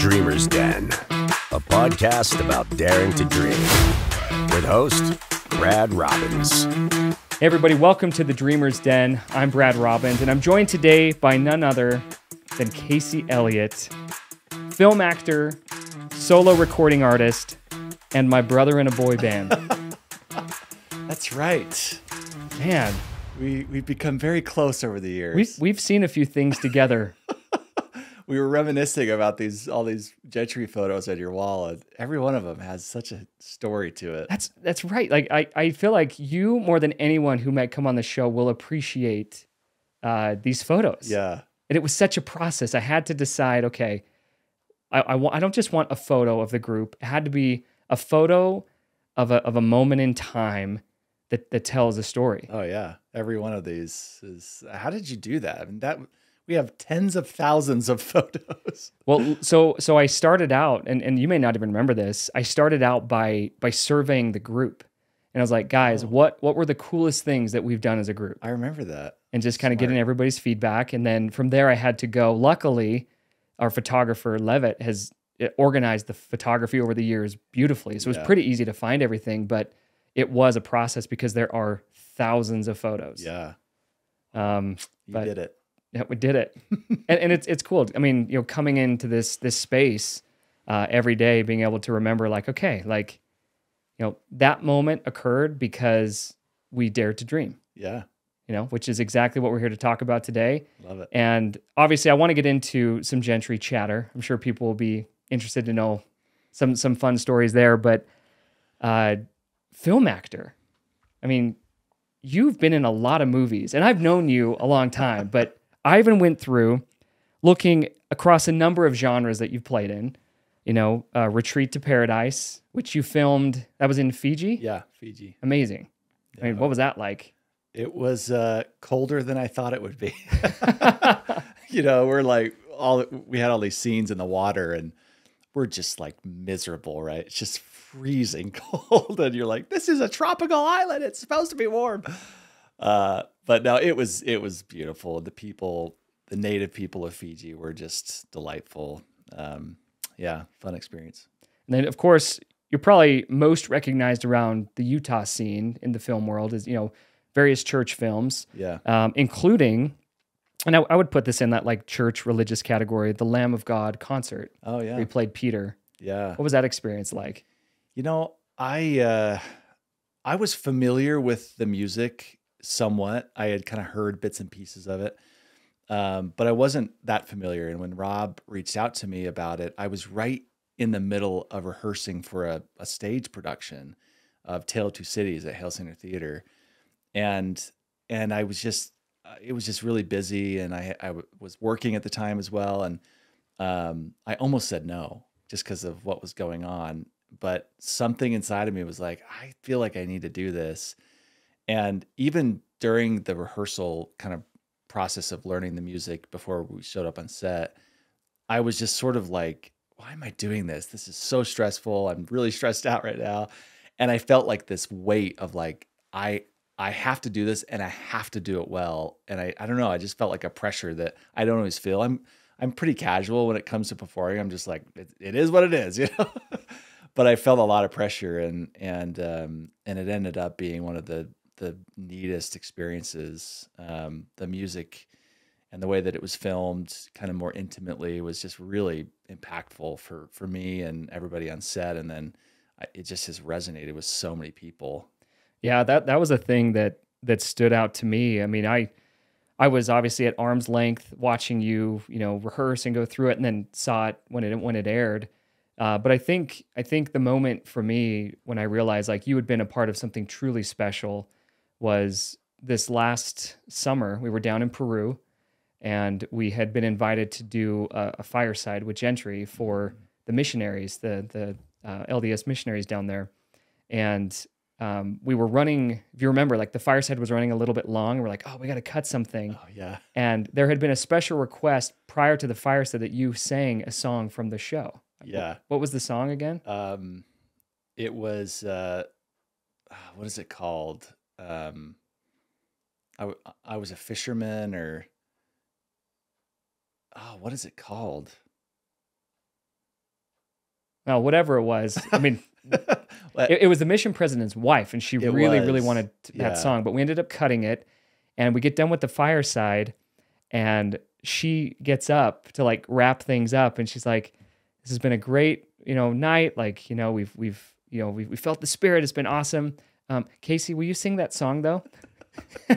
Dreamer's Den, a podcast about daring to dream, with host Brad Robbins. Hey everybody, welcome to the Dreamer's Den. I'm Brad Robbins, and I'm joined today by none other than Casey Elliott, film actor, solo recording artist, and my brother in a boy band. That's right. Man, We've become very close over the years. we've seen a few things together. We were reminiscing about all these Gentry photos on your wall, and every one of them has such a story to it. That's right. Like I feel like you more than anyone who might come on the show will appreciate these photos. Yeah. And it was such a process. I had to decide, okay, I don't just want a photo of the group. It had to be a photo of a moment in time that tells a story. Oh yeah. Every one of these is. How did you do that? I mean, we have tens of thousands of photos. Well, so I started out, and you may not even remember this. I started out by surveying the group, and I was like, guys, what were the coolest things that we've done as a group? I remember that. And just kind of getting everybody's feedback, and then from there I had to go. Luckily, our photographer Levitt has organized the photography over the years beautifully, so it was pretty easy to find everything. But it was a process because there are thousands of photos. Yeah, you did it. Yeah, we did it, and it's cool. I mean, coming into this space every day, being able to remember, like, okay, like, that moment occurred because we dared to dream. Yeah, which is exactly what we're here to talk about today. Love it. And obviously, I want to get into some Gentry chatter. I'm sure people will be interested to know some fun stories there. But film actor, I mean, you've been in a lot of movies, and I've known you a long time, but I even went through looking across a number of genres that you've played in, Retreat to Paradise, which you filmed, that was in Fiji? Yeah, Fiji. Amazing. Yeah. I mean, what was that like? It was colder than I thought it would be. We're like, we had all these scenes in the water, and we're just like miserable, right? It's just freezing cold, and you're like, this is a tropical island. It's supposed to be warm. But no, it was beautiful. The native people of Fiji were just delightful. Fun experience. And then, of course, you're probably most recognized around the Utah scene in the film world as, various church films. Yeah. Including, and I would put this in that like church religious category, the Lamb of God concert. Oh yeah. Where you played Peter. Yeah. What was that experience like? I was familiar with the music somewhat. I had kind of heard bits and pieces of it. But I wasn't that familiar. And when Rob reached out to me about it, I was right in the middle of rehearsing for a stage production of Tale of Two Cities at Hale Center Theater. And I was just, it was just really busy. And I was working at the time as well. And I almost said no, just because of what was going on. But something inside of me was like, I feel like I need to do this. And even during the rehearsal kind of process of learning the music before we showed up on set, I was just sort of like, why am I doing this? This is so stressful. I'm really stressed out right now. And I felt like this weight of like, I have to do this, and I have to do it well. And I don't know, I just felt like a pressure that I don't always feel. I'm pretty casual when it comes to performing. I'm just like, it is what it is, But I felt a lot of pressure, and it ended up being one of the neatest experiences. The music and the way that it was filmed kind of more intimately was just really impactful for me and everybody on set. And then it just has resonated with so many people. Yeah, that was a thing that stood out to me. I mean, I was obviously at arm's length watching you, rehearse and go through it, and then saw it when it aired. But I think the moment for me when I realized like you had been a part of something truly special was this last summer. We were down in Peru, and we had been invited to do a fireside with Gentry for the missionaries, the LDS missionaries down there. And we were running, if you remember, like the fireside was running a little bit long. We're like, oh, we got to cut something. Oh, yeah. And there had been a special request prior to the fireside that you sang a song from the show. Yeah. What was the song again? It was, what is it called? I was a fisherman, or what is it called? Well, whatever it was. I mean, it was the mission president's wife, and she really wanted that song, but we ended up cutting it, and we get done with the Fireside, and she gets up to like wrap things up, and she's like, "This has been a great, night. Like, we felt the spirit. It's been awesome. Casey, will you sing that song though?"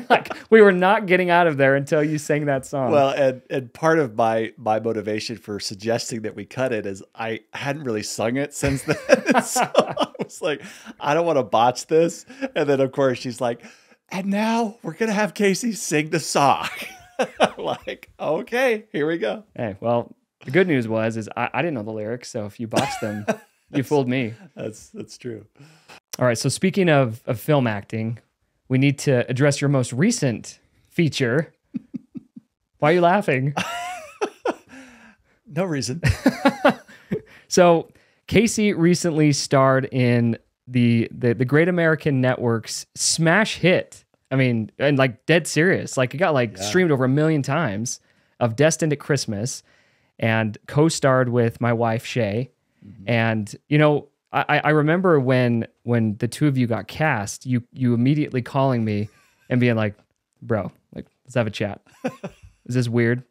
Like, we were not getting out of there until you sang that song. Well, and part of my motivation for suggesting that we cut it is I hadn't really sung it since then. So I was like, I don't want to botch this. And then of course she's like, and now we're going to have Casey sing the song. Like, okay, here we go. Hey, well, the good news is I didn't know the lyrics. So if you botched them, you fooled me. That's true. All right. So speaking of film acting, we need to address your most recent feature. Why are you laughing? No reason. So Casey recently starred in the Great American Network's smash hit. I mean, and like dead serious. Like it got streamed over 1 million times, of Destined at Christmas, and co-starred with my wife, Shay. Mm-hmm. And, I remember when the two of you got cast, you immediately calling me and being like, "Bro, like, let's have a chat. Is this weird?"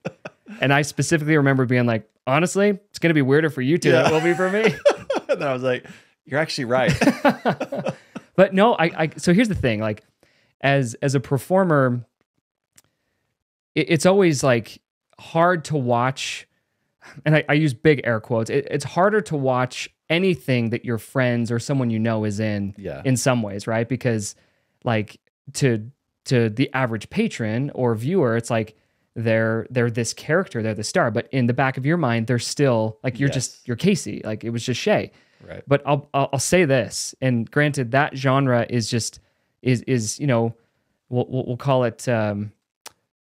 And I specifically remember being like, "Honestly, it's going to be weirder for you two than it will be for me." And then I was like, "You're actually right." But no, so here's the thing, like as a performer, it's always like hard to watch, and I use big air quotes. It's harder to watch anything that your friends or someone is in some ways, right? Because like to the average patron or viewer, it's like they're this character, they're the star, but in the back of your mind, they're still like you're Casey, like it was just Shay. Right. But I'll say this, and granted, that genre is just we'll call it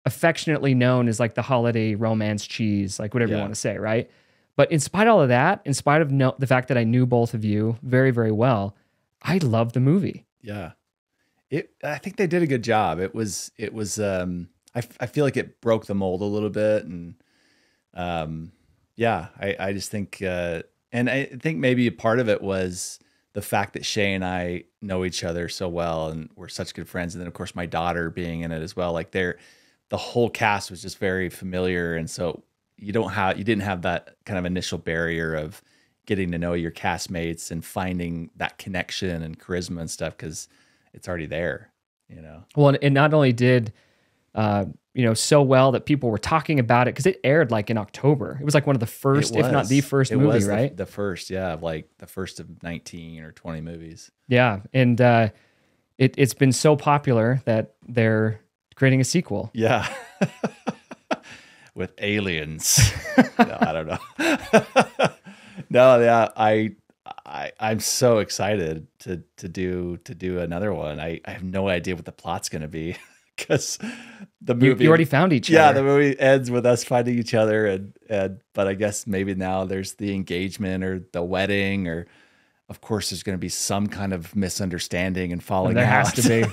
affectionately known as like the holiday romance cheese, like whatever you want to say, right? But in spite of all of that, in spite of the fact that I knew both of you very, very well, I loved the movie. Yeah. I think they did a good job. It was I feel like it broke the mold a little bit. And I just think, and I think maybe a part of it was the fact that Shay and I know each other so well and we're such good friends. And then of course my daughter being in it as well. Like the whole cast was just very familiar. And so you didn't have that kind of initial barrier of getting to know your castmates and finding that connection and charisma and stuff, because it's already there, Well, it not only did, so well that people were talking about it, because it aired like in October. It was like one of the first, if not the first movie, right? The first, like the first of 19 or 20 movies. Yeah, and it's been so popular that they're creating a sequel. Yeah. With aliens. No, I don't know. No, yeah, I'm so excited to do another one. I have no idea what the plot's going to be, because the movie you already found each other. Yeah, the movie ends with us finding each other, and but I guess maybe now there's the engagement or the wedding, or of course there's going to be some kind of misunderstanding and falling out. There has to be.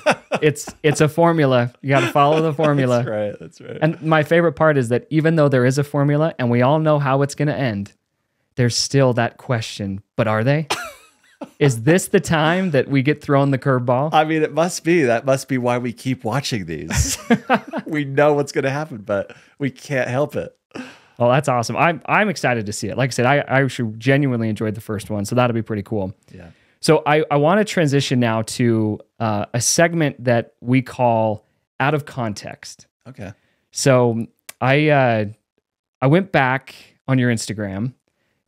It's a formula. You got to follow the formula. That's right. And my favorite part is that even though there is a formula and we all know how it's going to end, there's still that question, but are they? Is this the time that we get thrown the curveball? I mean, it must be. That must be why we keep watching these. We know what's going to happen, but we can't help it. Well, that's awesome. I'm excited to see it. Like I said, I actually genuinely enjoyed the first one, so that'll be pretty cool. Yeah. So I want to transition now to a segment that we call Out of Context. Okay. So I went back on your Instagram,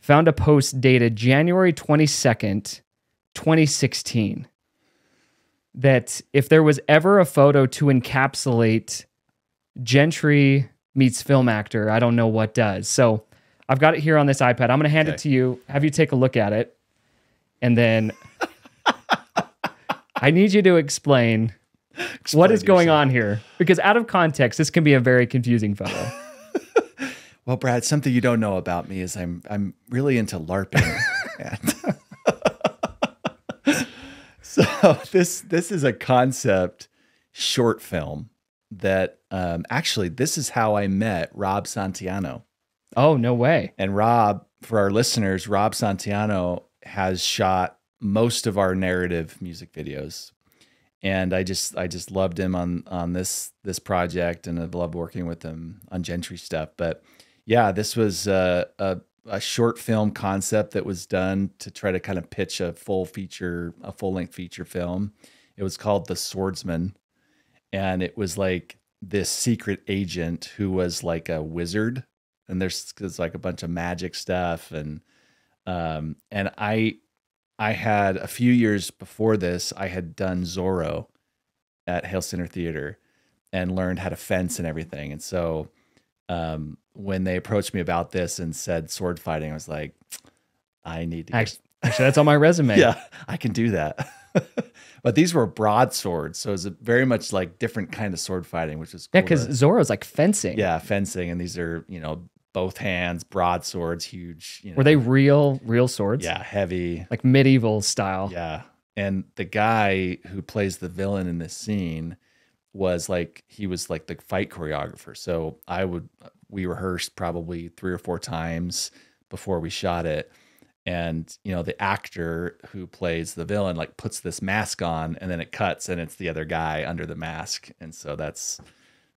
found a post dated January 22nd, 2016, that if there was ever a photo to encapsulate Gentry meets film actor, I don't know what does. So I've got it here on this iPad. I'm going to hand it to you, have you take a look at it, and then I need you to explain what is going on here, because out of context, this can be a very confusing photo. Well, Brad, something you don't know about me is I'm really into LARPing. So this is a concept short film that actually, this is how I met Rob Santiano. Oh, no way. And Rob, for our listeners, Rob Santiano has shot most of our narrative music videos. And I just loved him on this project, and I've loved working with him on Gentry stuff. But yeah, this was a short film concept that was done to try to kind of pitch a full length feature film. It was called The Swordsman, and it was like this secret agent who was like a wizard, and there's like a bunch of magic stuff, and I had a few years before this, I had done Zorro at Hale Center Theater and learned how to fence and everything. And so when they approached me about this and said sword fighting, I was like, I need to Actually, that's on my resume. yeah, I can do that. But these were broadswords, so it was very much like different kind of sword fighting, which is cool. Yeah, because Zorro's like fencing. Yeah, fencing, and these are, both hands, broadswords, huge. Were they real swords? Yeah, heavy. Like medieval style. Yeah. And the guy who plays the villain in this scene was like the fight choreographer. So we rehearsed probably 3 or 4 times before we shot it. And, the actor who plays the villain, like puts this mask on, and then it cuts and it's the other guy under the mask. And so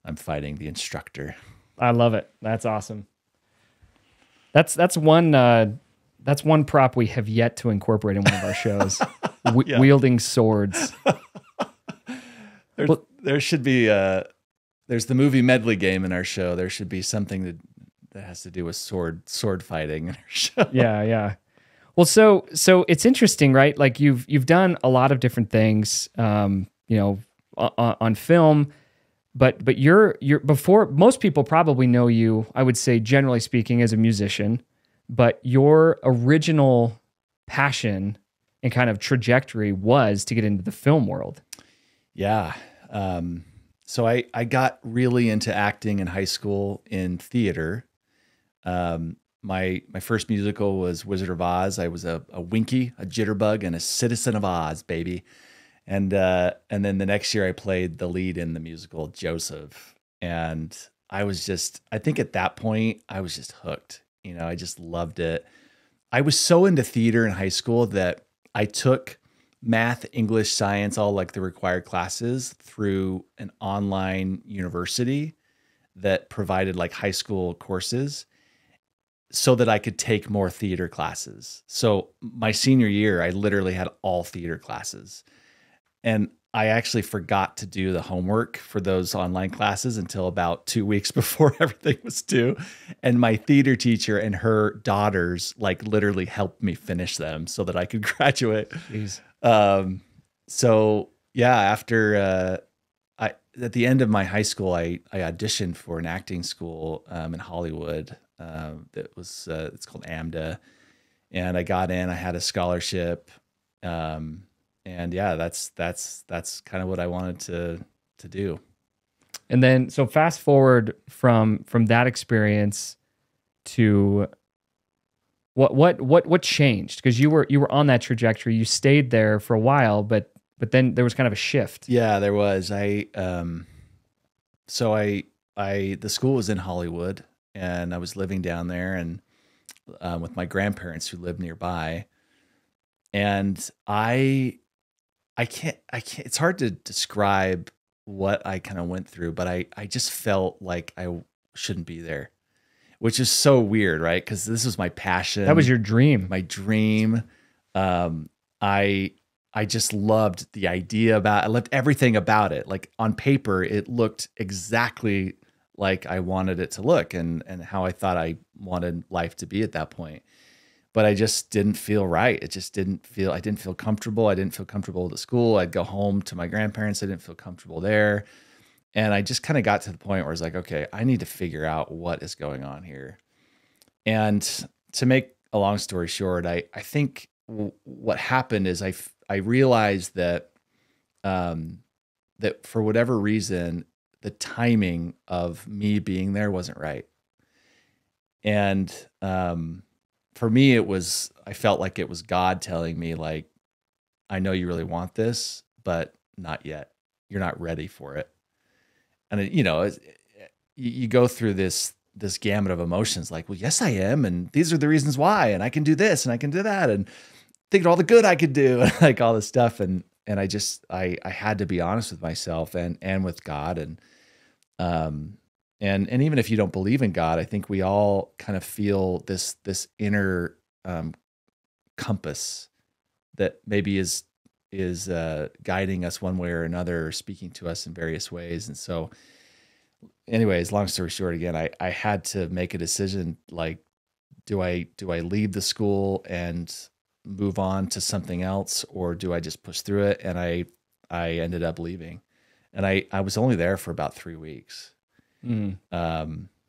I'm fighting the instructor. I love it. That's awesome. That's one prop we have yet to incorporate in one of our shows. Yeah. Wielding swords. There should be there's the movie medley game in our show. There should be something that has to do with sword fighting in our show. Yeah. Well, so it's interesting, right? Like you've done a lot of different things, on film, but you're before most people probably know you, I would say generally speaking, as a musician, but your original passion and kind of trajectory was to get into the film world. Yeah. So I got really into acting in high school in theater. My first musical was Wizard of Oz. I was a Winky, a jitterbug, and a citizen of Oz, baby. And then the next year I played the lead in the musical Joseph. And I think at that point I was just hooked. I just loved it. I was so into theater in high school that I took math, English, science, all like the required classes through an online university that provided like high school courses so that I could take more theater classes. So my senior year, I literally had all theater classes. And I actually forgot to do the homework for those online classes until about 2 weeks before everything was due. And my theater teacher and her daughters like literally helped me finish them so that I could graduate. Jeez. So yeah, after at the end of my high school, I auditioned for an acting school in Hollywood. It's called AMDA, and I got in. I had a scholarship. And yeah, that's kind of what I wanted to do. And then, so fast forward from that experience to what changed? Because you were on that trajectory. You stayed there for a while, but then there was kind of a shift. Yeah, there was. The school was in Hollywood, and I was living down there, and with my grandparents who lived nearby, and I can't, it's hard to describe what I kind of went through, but I just felt like I shouldn't be there, which is so weird, right? Because this was my passion. That was your dream. My dream. I just loved the idea I loved everything about it. Like on paper, it looked exactly like I wanted it to look and how I thought I wanted life to be at that point. But I just didn't feel right. I didn't feel comfortable. I didn't feel comfortable at the school. I'd go home to my grandparents. I didn't feel comfortable there. And I just kind of got to the point where I was like, okay, I need to figure out what is going on here. And to make a long story short, I think what happened is I realized that, that for whatever reason, the timing of me being there wasn't right. And, for me, I felt like it was God telling me, like, I know you really want this, but not yet. You're not ready for it. And you go through this this gamut of emotions. Like, well, yes, I am, and these are the reasons why, and I can do this, and I can do that, and think of all the good I could do, like all this stuff. And I had to be honest with myself and with God, and even if you don't believe in God, I think we all kind of feel this inner compass that maybe is guiding us one way or another, or speaking to us in various ways. And so, anyways, long story short, again, I had to make a decision. Like, do I leave the school and move on to something else, or do I just push through it? And I ended up leaving, and I was only there for about 3 weeks. And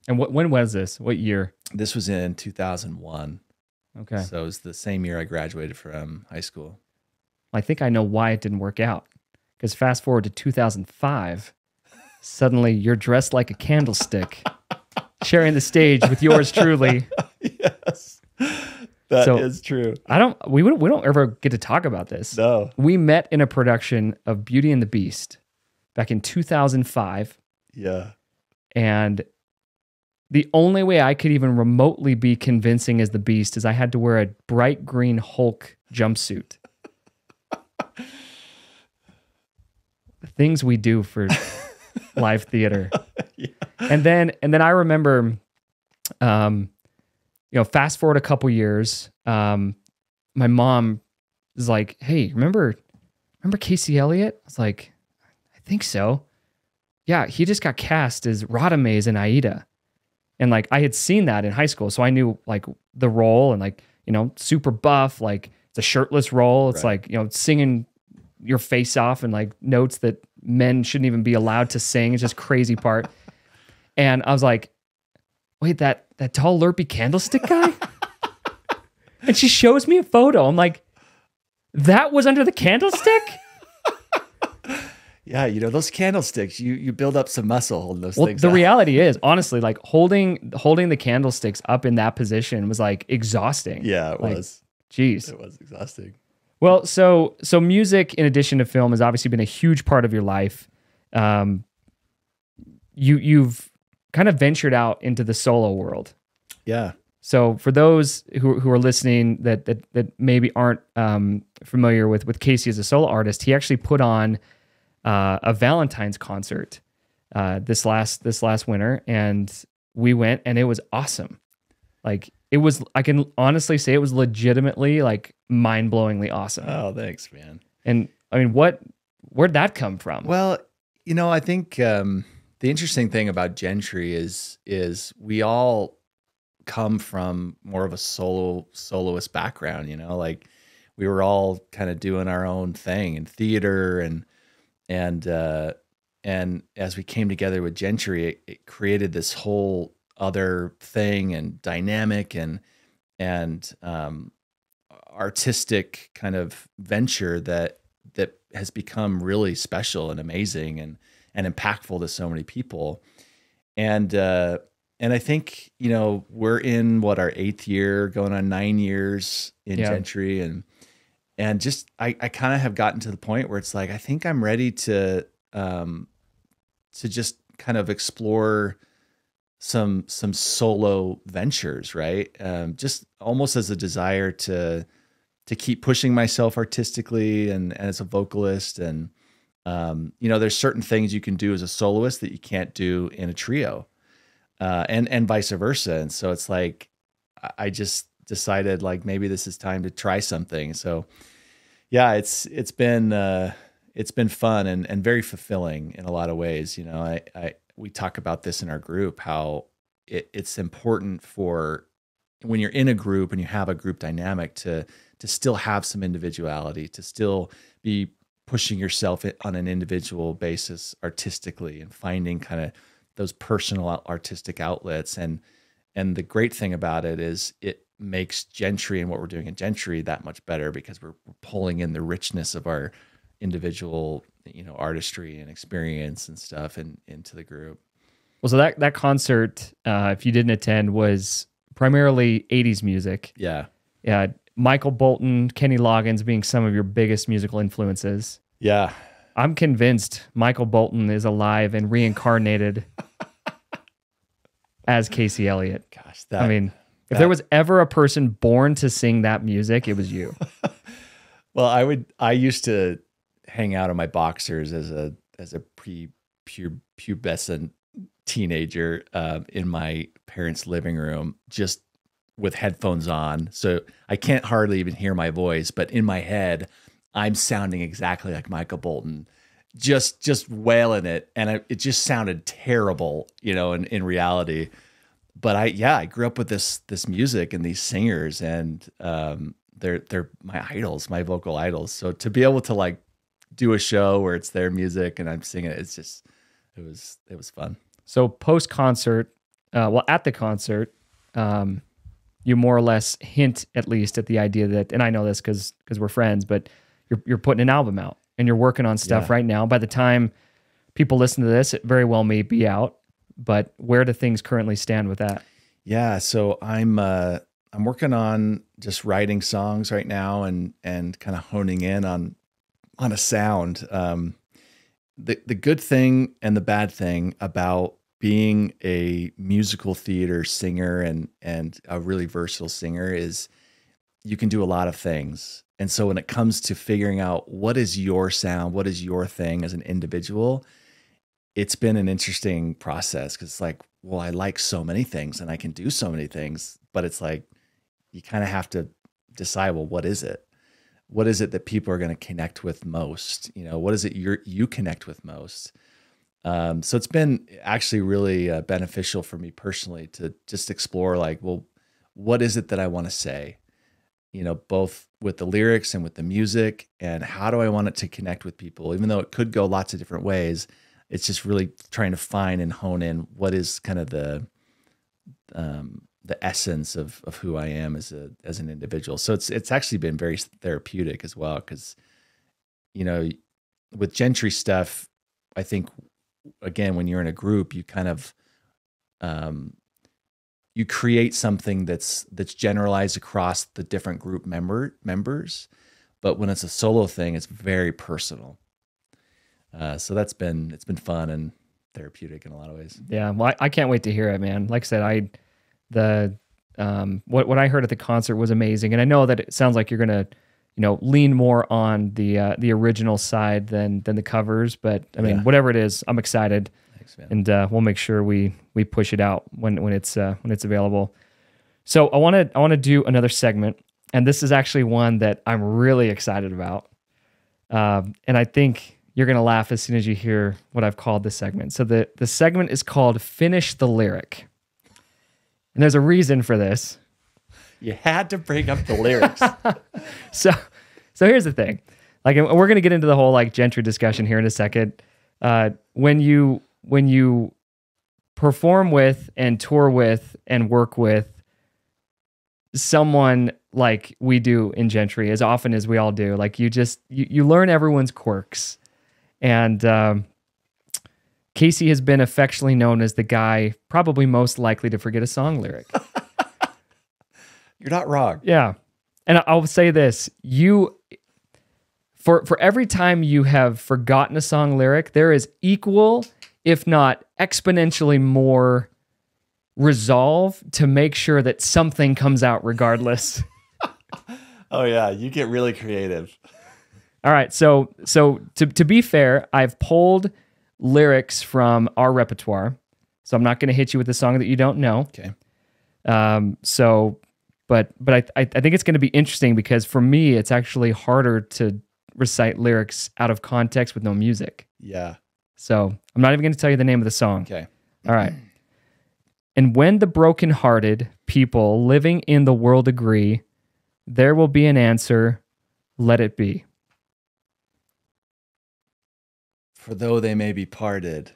when was this? What year? This was in 2001. Okay. So it was the same year I graduated from high school. I think I know why it didn't work out. Because fast forward to 2005, suddenly you're dressed like a candlestick, sharing the stage with yours truly. Yes, that is true. We don't ever get to talk about this. No. We met in a production of Beauty and the Beast back in 2005. Yeah. And the only way I could even remotely be convincing as the Beast is I had to wear a bright green Hulk jumpsuit. The things we do for live theater. Yeah. And then I remember, fast forward a couple years, my mom was like, "Hey, remember Casey Elliott?" I was like, "I think so. Yeah, he just got cast as Radames in Aida." And like, I had seen that in high school, so I knew like the role, and like, super buff, like it's a shirtless role. It's right. Like, singing your face off and like notes that men shouldn't even be allowed to sing. It's just crazy part. And I was like, wait, that tall lurpy candlestick guy? And she shows me a photo. I'm like, that was under the candlestick? Yeah, those candlesticks, you build up some muscle holding those things. The reality is, honestly, like holding the candlesticks up in that position was like exhausting. Yeah, it was. Geez. It was exhausting. Well, so music, in addition to film, has obviously been a huge part of your life. You've kind of ventured out into the solo world. Yeah. So for those who are listening that maybe aren't familiar with Casey as a solo artist, he actually put on a Valentine's concert this last winter, and we went, and it was awesome. Like, it was, I can honestly say it was legitimately like mind-blowingly awesome. Oh, thanks, man. And I mean, where'd that come from? Well, I think the interesting thing about Gentry is we all come from more of a soloist background, like we were all kind of doing our own thing in theater, and as we came together with Gentry, it created this whole other thing and dynamic and artistic kind of venture that has become really special and amazing and impactful to so many people. And I think, we're in our 8th year, going on 9 years in Gentry, and just I kind of have gotten to the point where it's like, I think I'm ready to just kind of explore some solo ventures, right? Just almost as a desire to keep pushing myself artistically and as a vocalist. And there's certain things you can do as a soloist that you can't do in a trio, and vice versa. And so it's like, I just decided like maybe this is time to try something. So yeah, it's been fun and very fulfilling in a lot of ways. We talk about this in our group, how it's important for when you're in a group and you have a group dynamic to still have some individuality, to still be pushing yourself on an individual basis artistically and finding kind of those personal artistic outlets. And the great thing about it is it makes Gentry and what we're doing in Gentry that much better, because we're pulling in the richness of our individual, artistry and experience and stuff into the group. Well, so that concert, if you didn't attend, was primarily 80s music. Yeah. Yeah. Michael Bolton, Kenny Loggins being some of your biggest musical influences. Yeah. I'm convinced Michael Bolton is alive and reincarnated as Casey Elliott. Gosh, I mean, if there was ever a person born to sing that music, it was you. Well, I used to hang out in my boxers as a pubescent teenager in my parents' living room, just with headphones on. So I can't hardly even hear my voice, but in my head, I'm sounding exactly like Michael Bolton, just wailing it. And it just sounded terrible, in reality. But I grew up with this music and these singers, and they're my idols, my vocal idols. So to be able to like do a show where it's their music and I'm singing it, it was fun. So post concert, at the concert, you more or less hint at least at the idea that, and I know this because we're friends, but you're putting an album out and you're working on stuff right now. By the time people listen to this, it very well may be out. But where do things currently stand with that? Yeah, so I'm working on just writing songs right now and kind of honing in on a sound. The good thing and the bad thing about being a musical theater singer and a really versatile singer is you can do a lot of things. And so when it comes to figuring out what is your sound, what is your thing as an individual, it's been an interesting process because it's like, well, I like so many things and I can do so many things, but it's like, you kind of have to decide, well, what is it? What is it that people are going to connect with most? What is it you connect with most? So it's been actually really beneficial for me personally to just explore like, well, what is it that I want to say? Both with the lyrics and with the music, and how do I want it to connect with people? Even though it could go lots of different ways, it's just really trying to find and hone in what is kind of the essence of who I am as an individual. So it's actually been very therapeutic as well. Cause with Gentry stuff, I think again, when you're in a group, you kind of, you create something that's generalized across the different group members. But when it's a solo thing, it's very personal. So it's been fun and therapeutic in a lot of ways. Yeah. Well, I can't wait to hear it, man. Like I said, what I heard at the concert was amazing. And I know that it sounds like you're going to, lean more on the original side than the covers, but I mean, whatever it is, I'm excited. Thanks, man. And we'll make sure we push it out when it's available. So I want to do another segment, and this is actually one that I'm really excited about. And I think you're going to laugh as soon as you hear what I've called this segment. So the segment is called Finish the Lyric. And there's a reason for this. You had to bring up the lyrics. So here's the thing. Like, we're going to get into the whole like Gentry discussion here in a second. When you perform with and tour with and work with someone like we do in Gentry, as often as we all do, like you learn everyone's quirks. And Casey has been affectionately known as the guy probably most likely to forget a song lyric. You're not wrong. Yeah. And I'll say this, for every time you have forgotten a song lyric, there is equal, if not exponentially more resolve to make sure that something comes out regardless. Oh yeah, you get really creative. All right, so to be fair, I've pulled lyrics from our repertoire, so I'm not going to hit you with a song that you don't know. Okay. But I think it's going to be interesting because for me, it's actually harder to recite lyrics out of context with no music. Yeah. So I'm not even going to tell you the name of the song. Okay. All right. And when the broken-hearted people living in the world agree, there will be an answer, let it be. For though they may be parted,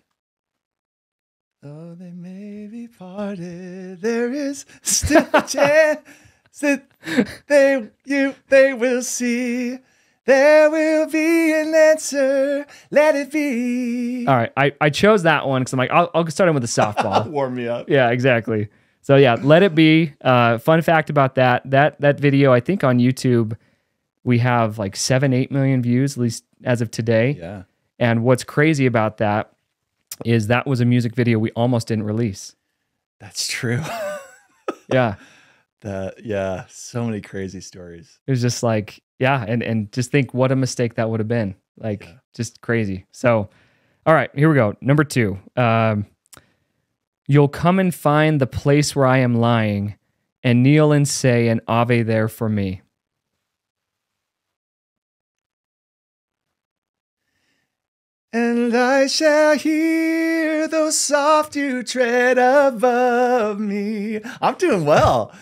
though they may be parted, there is still a chance that they will see. There will be an answer. Let it be. All right, I chose that one because I'm like, I'll start in with a softball. Warm me up. Yeah, exactly. So yeah, let it be. Fun fact about that video, I think on YouTube, we have like 7-8 million views, at least as of today. Yeah. And what's crazy about that is that was a music video we almost didn't release. That's true. Yeah. So many crazy stories. It was just like, yeah. And just think what a mistake that would have been. Like, just crazy. So, all right, here we go. Number 2. You'll come and find the place where I am lying and kneel and say an Ave there for me. And I shall hear the soft dew tread above me. I'm doing well.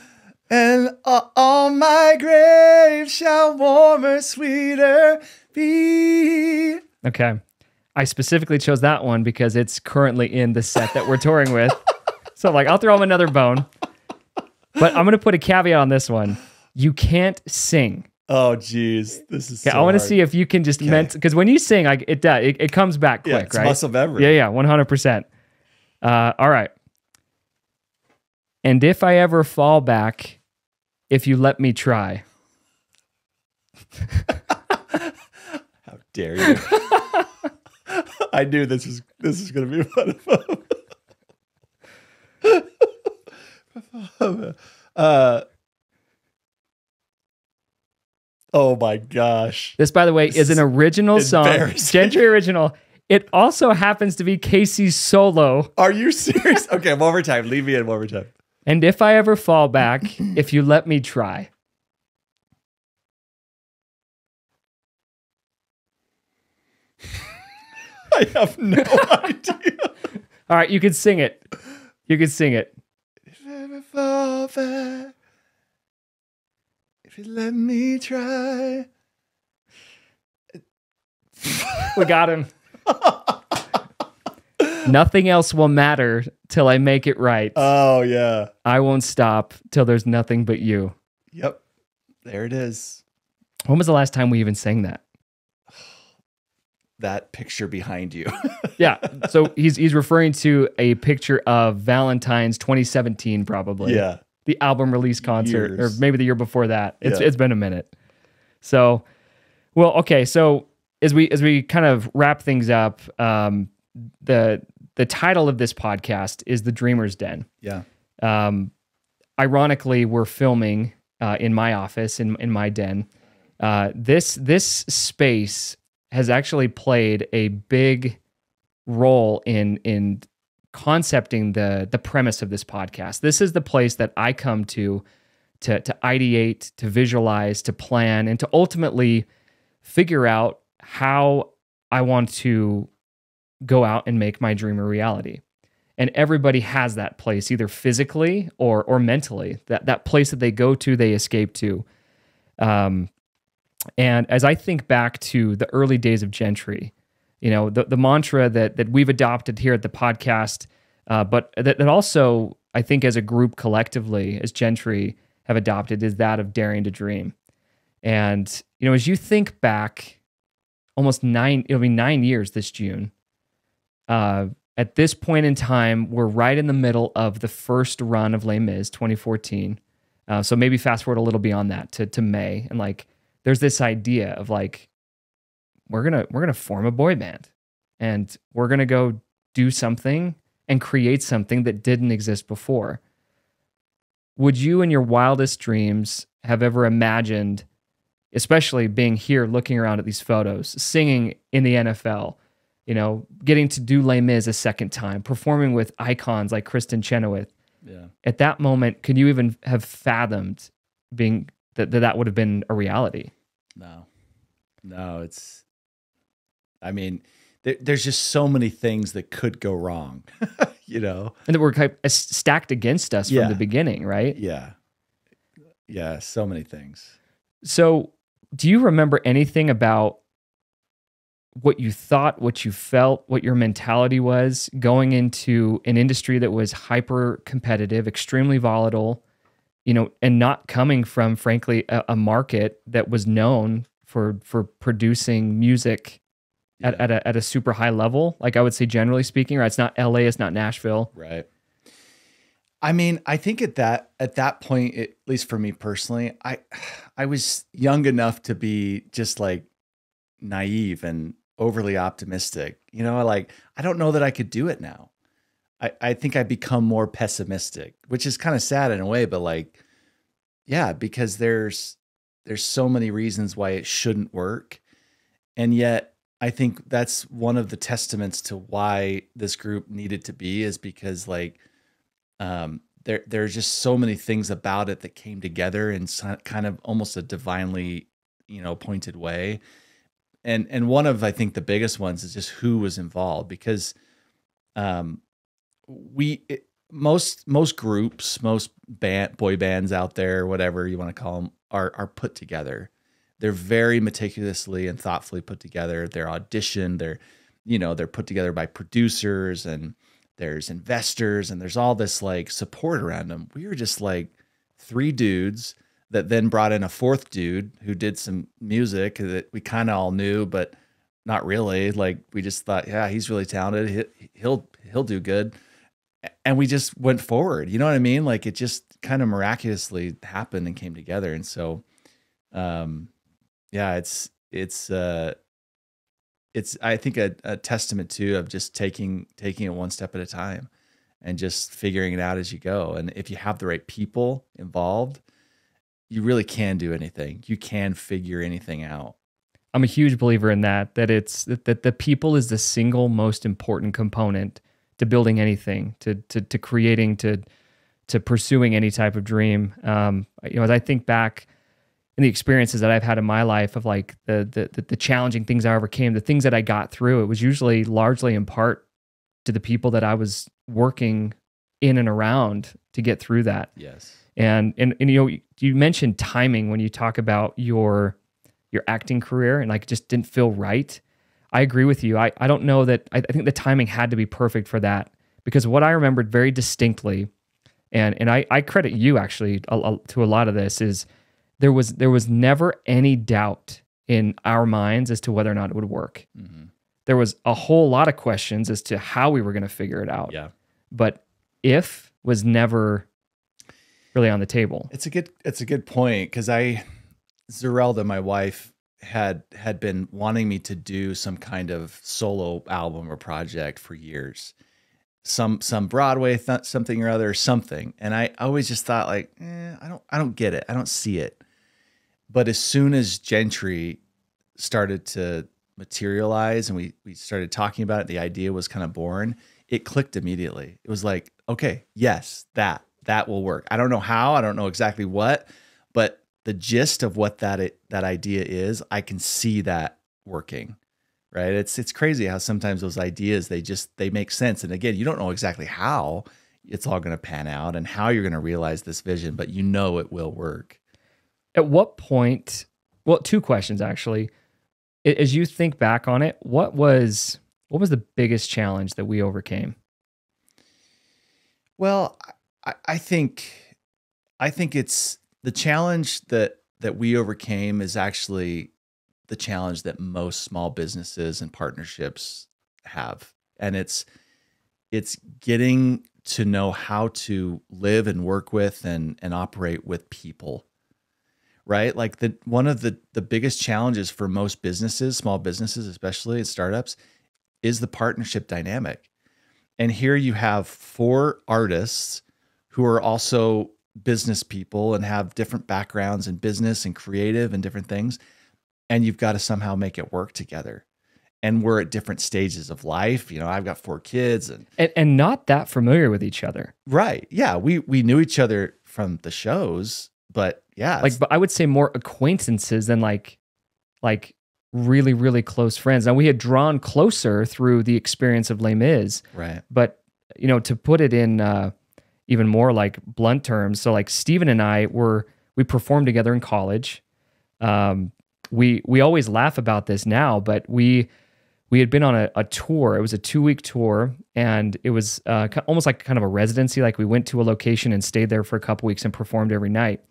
And on my grave shall warmer, sweeter be. Okay. I specifically chose that one because it's currently in the set that we're touring with. So like, I'll throw him another bone. But I'm going to put a caveat on this one. You can't sing. Oh, geez. This is okay, so I want to hard. see if you can just because when you sing, like it comes back quick, it's right? muscle memory. Yeah, 100%. All right. And if I ever fall back, if you let me try. How dare you? I knew this is going to be one of them. Oh my gosh. This, by the way, is an original song. Gentry original. It also happens to be Casey's solo. Are you serious? Okay, one more time. Leave me in one more time. And if I ever fall back, if you let me try. I have no idea. All right, you can sing it. You can sing it. If I ever fall back, if you let me try. We got him. Nothing else will matter till I make it right. Oh, yeah. I won't stop till there's nothing but you. Yep. There it is. When was the last time we even sang that? That picture behind you. Yeah. So he's referring to a picture of Valentine's 2017, probably. Yeah. The album release concert, Years. or maybe the year before that. Yeah. It's been a minute. So, well, okay. So as we kind of wrap things up, the title of this podcast is The Dreamer's Den. Yeah. Ironically, we're filming in my office, in my den. This space has actually played a big role in concepting the premise of this podcast. This is the place that I come to ideate, to visualize, to plan, and to ultimately figure out how I want to go out and make my dream a reality. And everybody has that place, either physically or mentally, that place that they go to, they escape to. And as I think back to the early days of Gentry, you know, the mantra that we've adopted here at the podcast, but that also I think as a group collectively, as Gentry have adopted, is that of daring to dream. And, you know, as you think back, almost 9 years this June, at this point in time, we're right in the middle of the first run of Les Mis 2014. So maybe fast forward a little beyond that to May, and like there's this idea of like we're gonna form a boy band, and we're gonna go do something and create something that didn't exist before. Would you, in your wildest dreams, have ever imagined, especially being here looking around at these photos, singing in the NFL? You know, getting to do Les Mis a second time, performing with icons like Kristen Chenoweth. Yeah. At that moment, could you even have fathomed being that would have been a reality? No, I mean, there's just so many things that could go wrong, you know? And that were kind of stacked against us from the beginning, right? Yeah. Yeah, so many things. So do you remember anything about what you thought, what you felt, what your mentality was going into an industry that was hyper competitive, extremely volatile, you know, and not coming from, frankly, a market that was known for producing music at a super high level? Like I would say, generally speaking, right? It's not LA, it's not Nashville. Right. I mean, I think at that point, at least for me personally, I was young enough to be just like naive and overly optimistic. You know, like, I don't know that I could do it now. I think I become more pessimistic, which is kind of sad in a way, but like, yeah, because there's so many reasons why it shouldn't work. And yet I think that's one of the testaments to why this group needed to be, is because like, there's just so many things about it that came together in kind of almost a divinely, appointed way. And one of, I think, the biggest ones is just who was involved, because most groups, most boy bands out there, whatever you want to call them, are put together. They're very meticulously and thoughtfully put together. They're auditioned. They're put together by producers, and there's investors, and there's all this like support around them. We were just like three dudes that then brought in a fourth dude who did some music that we kind of all knew, but not really. Like, we just thought, yeah, he's really talented. He'll do good. And we just went forward. You know what I mean? Like, it just kind of miraculously happened and came together. And so, yeah, it's I think a testament too of just taking it one step at a time and just figuring it out as you go. And if you have the right people involved, you really can do anything. You can figure anything out. I'm a huge believer in that the people is the single most important component to building anything, to creating, to pursuing any type of dream. As I think back in the experiences that I've had in my life of like the challenging things I overcame, the things that I got through, it was usually largely in part to the people that I was working in and around to get through that. Yes. And you mentioned timing when you talk about your acting career, and like it just didn't feel right. I agree with you. I don't know that I think the timing had to be perfect for that, because what I remembered very distinctly, and I credit you actually to a lot of this, is there was never any doubt in our minds as to whether or not it would work. Mm-hmm. There was a whole lot of questions as to how we were going to figure it out. Yeah. But if was never really on the table. It's a good point, because Zerelda, my wife, had been wanting me to do some kind of solo album or project for years, some Broadway something or other, something. And I always just thought like, I don't get it. I don't see it. But as soon as Gentry started to materialize and we started talking about it, the idea was kind of born, it clicked immediately. It was like, okay, yes, that will work. I don't know how, I don't know exactly what, but the gist of what that idea is, I can see that working, right? It's crazy how sometimes those ideas, they make sense. And again, you don't know exactly how it's all going to pan out and how you're going to realize this vision, but you know it will work. At what point, well, two questions actually. As you think back on it, what was the biggest challenge that we overcame? Well, I think it's the challenge that we overcame is actually the challenge that most small businesses and partnerships have. And it's getting to know how to live and work with and operate with people, right? Like one of the biggest challenges for most businesses, small businesses, especially at startups, is the partnership dynamic. And here you have 4 artists who are also business people and have different backgrounds in business and creative and different things. And you've got to somehow make it work together. And we're at different stages of life. I've got 4 kids and not that familiar with each other. Right. Yeah. We knew each other from the shows, but yeah. But I would say more acquaintances than like really, really close friends. Now we had drawn closer through the experience of Les Mis. Right. But to put it in even more like blunt terms. So like Steven and I we performed together in college. We always laugh about this now, but we had been on a tour. It was a 2-week tour, and it was almost like kind of a residency. Like we went to a location and stayed there for a couple weeks and performed every night.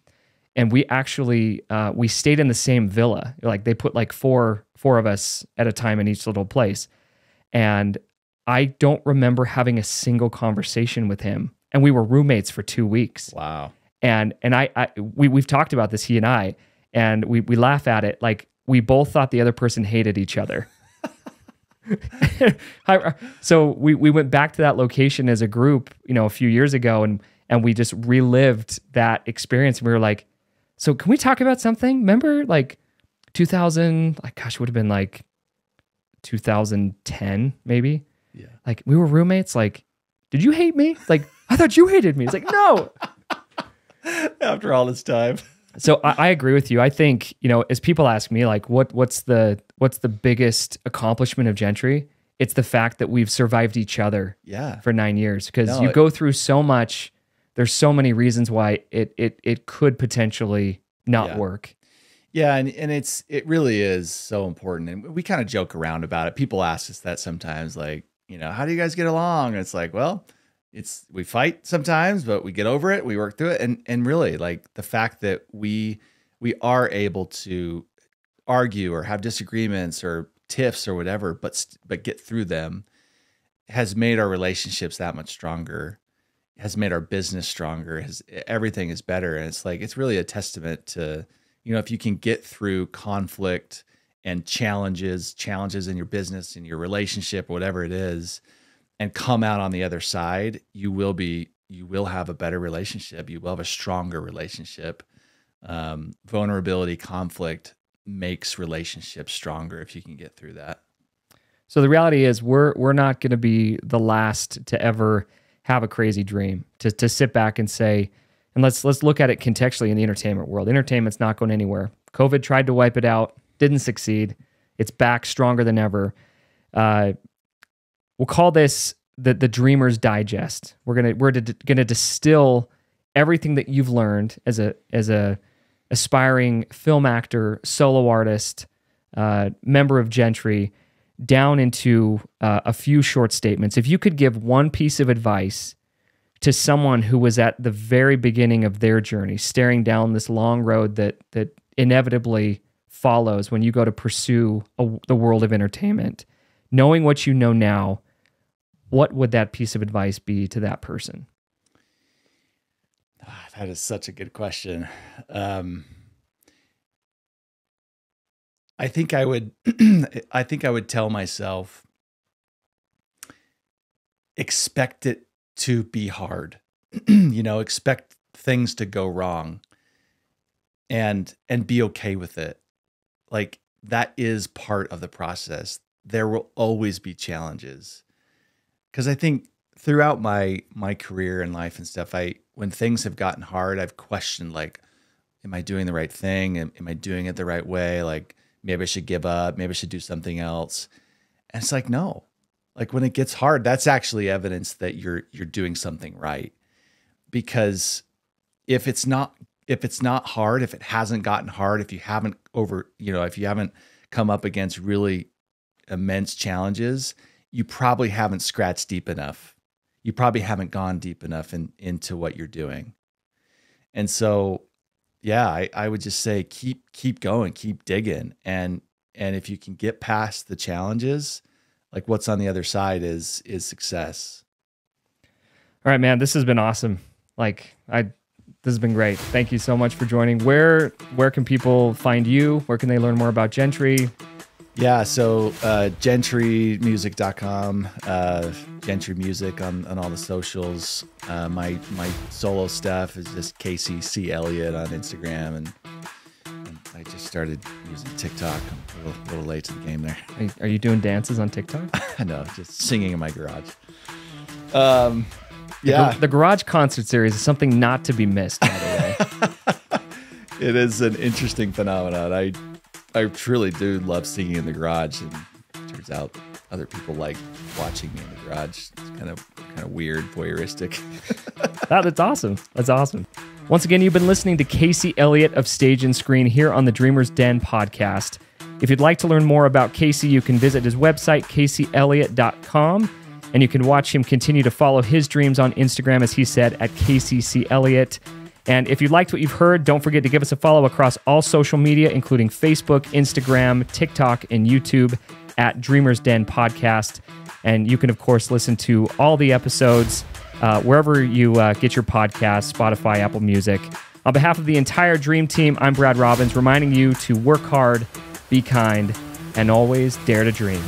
And we actually we stayed in the same villa. Like they put like four of us at a time in each little place. And I don't remember having a single conversation with him. And we were roommates for 2 weeks. Wow. And we've talked about this, he and I, and we laugh at it. Like we both thought the other person hated each other. So we went back to that location as a group, a few years ago, and we just relived that experience. We were like, so can we talk about something? Remember like 2000, like, gosh, it would have been like 2010, maybe. Yeah. Like we were roommates. Like, did you hate me? Like, I thought you hated me. It's like, no. After all this time. So I agree with you. I think, as people ask me, like, what's the biggest accomplishment of Gentry? It's the fact that we've survived each other for 9 years. Because you go through so much. There's so many reasons why it could potentially not work. Yeah, and it really is so important. And we kind of joke around about it. People ask us that sometimes, like, how do you guys get along? And it's like, well, we fight sometimes, but we get over it. We work through it. And really, like, the fact that we are able to argue or have disagreements or tiffs or whatever, but get through them has made our relationships that much stronger, has made our business stronger, everything is better. And it's like, it's really a testament to, if you can get through conflict and challenges in your business, in your relationship, whatever it is, and come out on the other side, you will have a better relationship. You will have a stronger relationship. Vulnerability, conflict makes relationships stronger if you can get through that. So the reality is we're not going to be the last to ever have a crazy dream, to sit back and say, and let's look at it contextually in the entertainment world. Entertainment's not going anywhere. COVID tried to wipe it out, didn't succeed. It's back stronger than ever. We'll call this the Dreamer's Digest. We're gonna distill everything that you've learned as a aspiring film actor, solo artist, member of Gentry, down into a few short statements. If you could give one piece of advice to someone who was at the very beginning of their journey, staring down this long road that inevitably follows when you go to pursue the world of entertainment, knowing what you know now, what would that piece of advice be to that person? That is such a good question. I think I would tell myself, expect it to be hard. Expect things to go wrong and be okay with it. Like, that is part of the process. There will always be challenges. Because I think throughout my career and life and stuff, when things have gotten hard, I've questioned, like, am I doing the right thing? Am I doing it the right way? Like, maybe I should give up. Maybe I should do something else. And it's like, no. Like, when it gets hard, that's actually evidence that you're doing something right. Because if it's not hard, if it hasn't gotten hard, if you haven't come up against really immense challenges, you probably haven't scratched deep enough. You probably haven't gone deep enough into what you're doing. And so, yeah, I would just say, keep going, keep digging. And if you can get past the challenges, like, what's on the other side is success. All right, man, this has been awesome. This has been great. Thank you so much for joining. Where can people find you? Where can they learn more about Gentry? Yeah, so gentrymusic.com, Gentry Music on all the socials. My solo stuff is just Casey C. Elliott on Instagram, and I just started using TikTok. I'm a little late to the game there. Are you doing dances on TikTok? No, just singing in my garage. The Garage Concert Series is something not to be missed, by the way. It is an interesting phenomenon. I truly do love singing in the garage, and it turns out other people like watching me in the garage. It's kind of weird, voyeuristic. That's awesome. That's awesome. Once again, you've been listening to Casey Elliott of Stage and Screen here on the Dreamer's Den podcast. If you'd like to learn more about Casey, you can visit his website, CaseyElliott.com, and you can watch him continue to follow his dreams on Instagram, as he said, at Casey C. Elliott. And if you liked what you've heard, don't forget to give us a follow across all social media, including Facebook, Instagram, TikTok, and YouTube at Dreamer's Den Podcast. And you can, of course, listen to all the episodes wherever you get your podcasts, Spotify, Apple Music. On behalf of the entire Dream Team, I'm Brad Robbins, reminding you to work hard, be kind, and always dare to dream.